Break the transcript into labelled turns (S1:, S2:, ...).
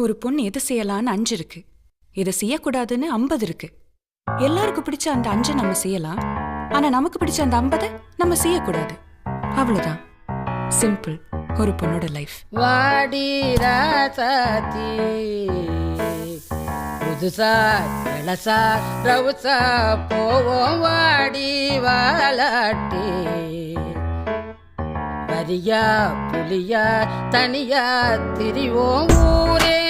S1: ஒரு பொண்ணு எது செய்யலான்னு 5 இருக்கு, இதை செய்யக்கூடாதுன்னு 50 இருக்கு. எல்லாருக்கும் பிடிச்ச அந்த 5 நம்ம செய்யலாம், ஆனா நமக்கு பிடிச்ச அந்த 50 நம்ம செய்யக்கூடாது. அவ்வளவுதான். சிம்பிள் ஒரு பொண்ணோட லைஃப்.
S2: வாடி ராசாத்தி புதுசா இளசா ரவுசா போவோம் வாடி வாலாட்டி வரியா புலியா தனியா திரிவோம் ஊரே